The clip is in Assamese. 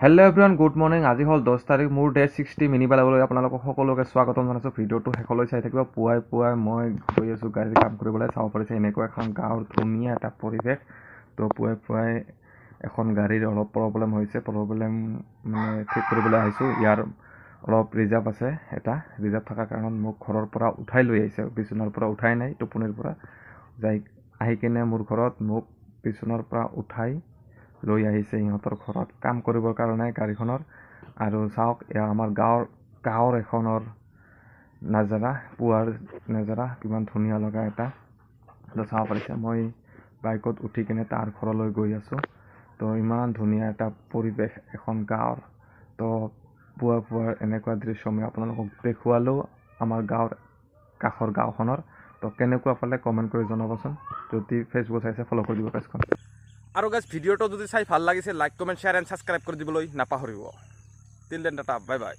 Hello' everyone, good morning. আজি হ'ল 10 তাৰিখ, মোৰ ডে 60 মিনি পেলাবলৈ আপোনালোকক সকলোকে স্বাগতম জনাইছোঁ। ভিডিঅ'টো শেষলৈ চাই থাকিব। পুৱাই মই গৈ আছোঁ গাড়ীৰ কাম কৰিবলৈ। চাব পাৰিছে এনেকুৱা এখন গাঁৱৰ ধুনীয়া এটা পৰিৱেশ। তো পুৱাই এখন গাড়ীৰ অলপ প্ৰব্লেম হৈছে, মানে ঠিক কৰিবলৈ আহিছোঁ। ইয়াৰ অলপ ৰিজাৰ্ভ আছে, এটা ৰিজাৰ্ভ থকাৰ কাৰণত মোক ঘৰৰ পৰা উঠাই লৈ আহিছে। বিচনাৰ পৰা উঠাই নাই, টোপনিৰ পৰা আহি কিনে মোৰ ঘৰত মোক বিচনাৰ পৰা উঠাই লৈ আহিছে সিহঁতৰ ঘৰত কাম কৰিবৰ কাৰণে গাড়ীখনৰ। আৰু চাওক, এয়া আমাৰ গাঁৱৰ এখনৰ নাজাৰা, পুৱাৰ নাজাৰা কিমান ধুনীয়া লগা এটা। তো চাব পাৰিছে, মই বাইকত উঠি কিনে তাৰ ঘৰলৈ গৈ আছোঁ। তো ইমান ধুনীয়া এটা পৰিৱেশ এখন গাঁৱৰ। তো পুৱাৰ এনেকুৱা দৃশ্য মই আপোনালোকক দেখুৱালোঁ আমাৰ গাঁৱৰ কাষৰ গাঁওখনৰ। তো কেনেকুৱা পালে কমেণ্ট কৰি জনাবচোন। যদি ফেচবুক চাইছে ফ'ল' কৰি দিব পেজখন। আৰু গাইজ ভিডিঅ'টো যদি চাই ভাল লাগিছে like comment share and subscribe কৰি দিবলৈ নাপাহৰিব। Till then Tata, bye bye.